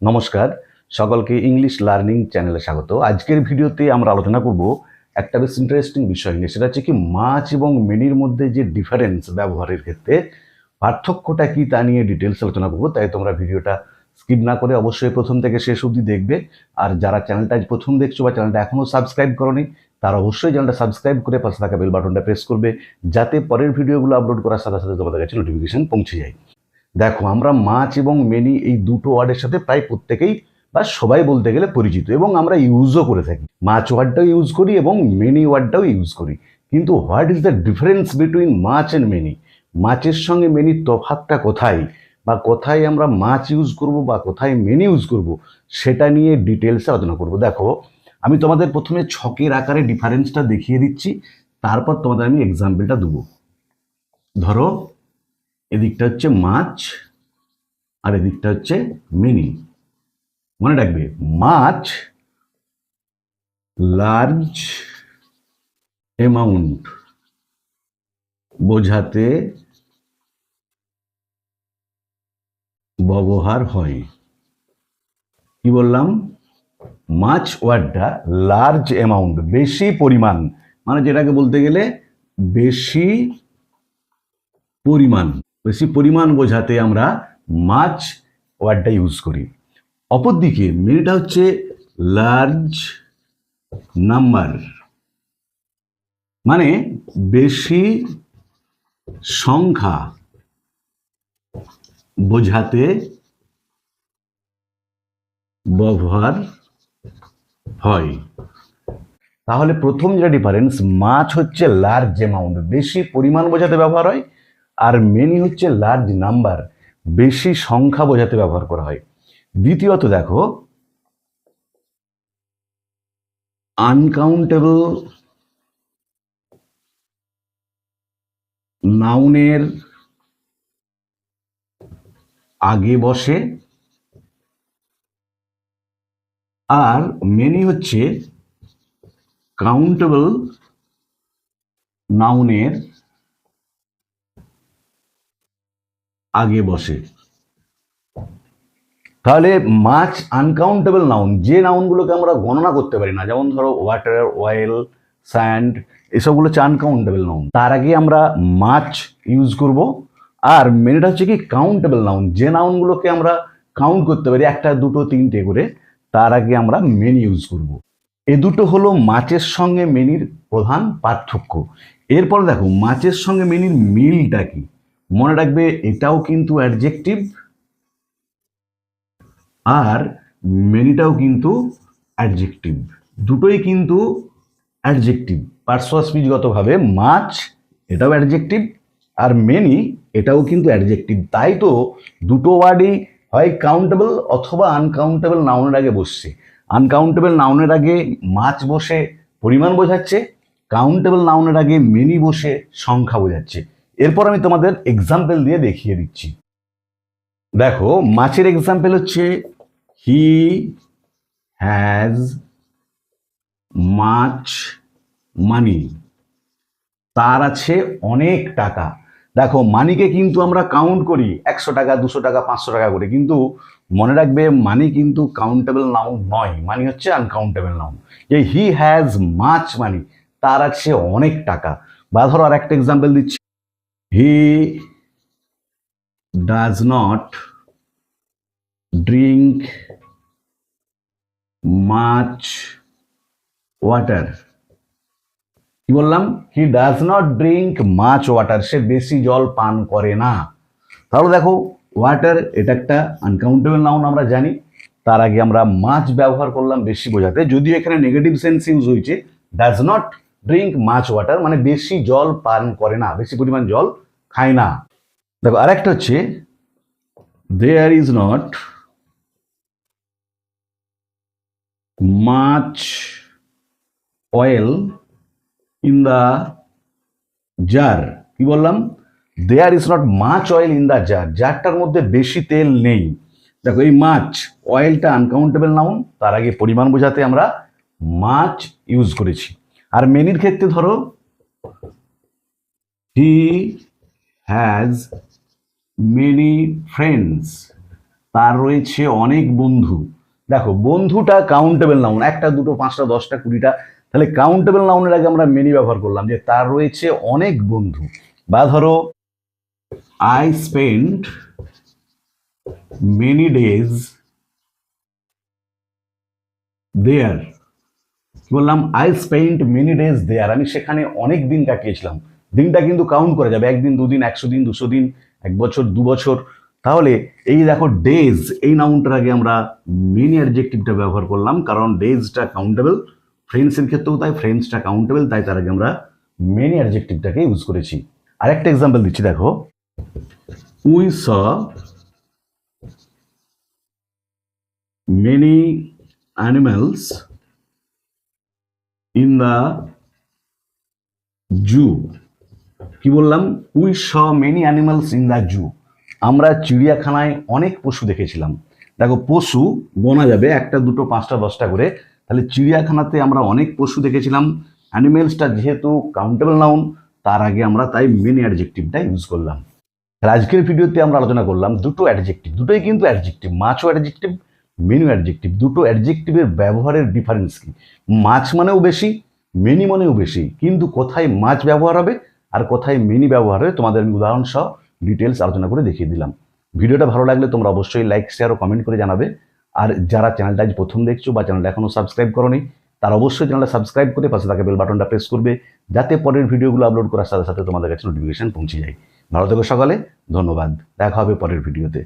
নমস্কার, সকলকে English learning চ্যানেলে স্বাগত। আজকের ভিডিওতে আমরা আলোচনা করব একটা বেশ ইন্টারেস্টিং বিষয় নিয়ে। সেটা হচ্ছে কি, মাছ এবং মেনির মধ্যে যে ডিফারেন্স ব্যবহারের ক্ষেত্রে পার্থক্যটা কি তা নিয়ে ডিটেলস আলোচনা করব। তাই তোমরা ভিডিওটা স্কিপ না করে অবশ্যই প্রথম থেকে শেষ অবধি দেখবে। আর যারা চ্যানেলটা আজ প্রথম দেখছো বা চ্যানেলটা এখনও সাবস্ক্রাইব করোনি, তারা অবশ্যই চ্যানেলটা সাবস্ক্রাইব করে পাশে থাকা বেল বাটনটা প্রেস করবে, যাতে পরের ভিডিওগুলো আপলোড করার সাথে সাথে তোমাদের কাছে নোটিফিকেশন পৌঁছে যায়। দেখো, আমরা মাছ এবং মেনি এই দুটো ওয়ার্ডের সাথে প্রায় প্রত্যেকেই বা সবাই বলতে গেলে পরিচিত, এবং আমরা ইউজও করে থাকি। মাছ ওয়ার্ডটাও ইউজ করি এবং মেনি ওয়ার্ডটাও ইউজ করি। কিন্তু what is the difference between much and many? মাছের সঙ্গে মেনির তফাৎটা কোথায়, বা কোথায় আমরা মাছ ইউজ করব বা কোথায় মেনি ইউজ করব, সেটা নিয়ে ডিটেলসে আলোচনা করব। দেখো, আমি তোমাদের প্রথমে ছকের আকারে ডিফারেন্সটা দেখিয়ে দিচ্ছি, তারপর তোমাদের আমি এক্সাম্পলটা দেবো। ধরো, এদিকটা হচ্ছে মাছ আর এদিকটা হচ্ছে মিনি। মনে রাখবে, মাছ লার্জ অ্যামাউন্ট বোঝাতে ব্যবহার হয়। কি বললাম? মাছ ওয়ার্ডটা লার্জ অ্যামাউন্ট, বেশি পরিমাণ, মানে যেটাকে বলতে গেলে বেশি পরিমাণ বোঝাতে আমরা মাছ ওয়ার্ডটা ইউজ করি। অপরদিকে মিনিটা হচ্ছে লার্জ নাম্বার, মানে বেশি সংখ্যা বোঝাতে ব্যবহার হয়। তাহলে প্রথম যেটা ডিফারেন্স, মাছ হচ্ছে লার্জ অ্যামাউন্ট, বেশি পরিমাণ বোঝাতে ব্যবহার হয়, আর মেনি হচ্ছে লার্জ নাম্বার, বেশি সংখ্যা বোঝাতে ব্যবহার করা হয়। দ্বিতীয়ত দেখো, আনকাউন্টেবল নাউনের আগে বসে, আর মেনি হচ্ছে কাউন্টেবল নাউনের আগে বসে। তাহলে মাছ আনকাউন্টেবল নাউন, যে নাউনগুলোকে আমরা গণনা করতে পারি না, যেমন ধরো ওয়াটার, অয়েল, স্যান্ড, এসবগুলো হচ্ছে আনকাউন্টেবল নাউন, তার আগে আমরা মাছ ইউজ করব। আর মেনিটা হচ্ছে কি কাউন্টেবল নাউন, যে নাউনগুলোকে আমরা কাউন্ট করতে পারি, একটা, দুটো, তিনটে করে, তার আগে আমরা মেনি ইউজ করব। এ দুটো হলো মাছের সঙ্গে মেনির প্রধান পার্থক্য। এরপর দেখো, মাছের সঙ্গে মেনির মিলটা কি। মনে রাখবে, এটাও কিন্তু অ্যাডজেক্টিভ, আর মেনিটাও কিন্তু অ্যাডজেক্টিভ। দুটোই কিন্তু অ্যাডজেক্টিভ। পার্শ্বস্পীচগতভাবে মাছ এটাও অ্যাডজেক্টিভ, আর মেনি এটাও কিন্তু অ্যাডজেক্টিভ। তাই তো দুটো ওয়ার্ডই হয় কাউন্টেবল অথবা আনকাউন্টেবল নাউনের আগে বসছে। আনকাউন্টেবল নাউনের আগে মাছ বসে পরিমাণ বোঝাচ্ছে, কাউন্টেবল নাউনের আগে মেনি বসে সংখ্যা বোঝাচ্ছে। এরপর আমি তোমাদের এক্সাম্পল দিয়ে দেখিয়ে দিচ্ছি। দেখো, মাছের এক্সাম্পল হচ্ছে হি হ্যাজ মাচ মানি, তার আছে অনেক টাকা। দেখো, মানিকে কিন্তু আমরা কাউন্ট করি 100 টাকা, 200 টাকা, 500 টাকা করে, কিন্তু মনে রাখবে মানি কিন্তু কাউন্টেবল নাউন নয়, মানি হচ্ছে আনকাউন্টেবল নাউন। যে হি হ্যাজ মাচ মানি, তার আছে অনেক টাকা। বা ধরো আর একটা এক্সাম্পল দিচ্ছি, he does not drink much water. কি বললাম? He does not drink much water, সে বেশি জল পান করে না। তাহলে দেখো, ওয়াটার এটা একটা আনকাউন্টেবল নাউন আমরা জানি, তার আগে আমরা মাছ ব্যবহার করলাম বেশি বোঝাতে, যদিও এখানে নেগেটিভ সেন্স ইউজ হয়েছে। Does not drink much water মানে বেশি জল পান করে না, বেশি পরিমাণ জল খায় না। দেখো, আরেকটা হচ্ছে there is not much oil in the jar. কি বললাম? There is not much oil in the jar, জারটার মধ্যে বেশি তেল নেই। দেখো, এই মাছ অয়েলটা আনকাউন্টেবল নাউন, তার আগে পরিমাণ বোঝাতে আমরা মাছ ইউজ করেছি। আর মেনির ক্ষেত্রে ধরো, হি হ্যাজ মেনি ফ্রেন্ডস, তার রয়েছে অনেক বন্ধু। দেখো বন্ধুটা কাউন্টেবল নাউন, একটা দুটো পাঁচটা দশটা কুড়িটা, তাহলে কাউন্টেবল নাউনের আগে আমরা মেনি ব্যবহার করলাম, যে তার রয়েছে অনেক বন্ধু। বা ধরো আই স্পেন্ড মেনি ডেজ দেয়ার, কি বললাম, আই স্পেন্ড মেনি ডেজ দেয়ার, আমি সেখানে অনেক দিন কাটিয়েছিলাম। দিনটা কিন্তু কাউন্ট করা যাবে, একদিন দুদিন 100 দিন 200 দিন, 1 বছর 2 বছর। তাহলে এই দেখো ডেজ, এই নাউনটার আগে আমরা মেনি অ্যাডজেক্টিভটা ব্যবহার করলাম, কারণ ডেজটা কাউন্টেবল, ফ্রেন্ডসের ক্ষেত্রেও তাই, ফ্রেন্ডসটা কাউন্টেবল, তাই তার আগে আমরা মেনি অ্যাডজেক্টিভটাকে ইউজ করেছি। আরেকটা এক্সাম্পল দিচ্ছি, দেখো we saw many animals in the zoo, কি বললাম, we saw many animals in the zoo, আমরা চিড়িয়াখানায় অনেক পশু দেখেছিলাম। দেখো পশু গোনা যাবে, একটা দুটো পাঁচটা দশটা করে, তাহলে চিড়িয়াখানাতে আমরা অনেক পশু দেখেছিলাম। অ্যানিমেলসটা যেহেতু কাউন্টেবল নাউন, তার আগে আমরা তাই মেনি অ্যাডজেক্টিভটা ইউজ করলাম। তাহলে আজকের ভিডিওতে আমরা আলোচনা করলাম দুটো অ্যাডজেক্টিভ, দুটোই কিন্তু অ্যাডজেক্টিভ, মাছও অ্যাডজেক্টিভ, মেনিও অ্যাডজেক্টিভ। দুটো অ্যাডজেক্টিভের ব্যবহারের ডিফারেন্স কি, মাছ মানেও বেশি, মেনি মানেও বেশি, কিন্তু কোথায় মাছ ব্যবহার হবে আর কোথায় মেনি ব্যবহার হবে তোমাদের আমি উদাহরণ সহ ডিটেলস আলোচনা করে দেখিয়ে দিলাম। ভিডিওটা ভালো লাগলে তোমরা অবশ্যই লাইক শেয়ার ও কমেন্ট করে জানাবে। আর যারা চ্যানেলটা আজ প্রথম দেখছো বা চ্যানেলটা এখনো সাবস্ক্রাইব করোনি, তারা অবশ্যই চ্যানেলটা সাবস্ক্রাইব করে পাশে থাকা বেল বাটনটা প্রেস করবে, যাতে পরের ভিডিওগুলো আপলোড করার সাথে সাথে তোমাদের কাছে নোটিফিকেশন পৌঁছে যায়। ভালো থেকো সকালে, ধন্যবাদ, দেখা হবে পরের ভিডিওতে।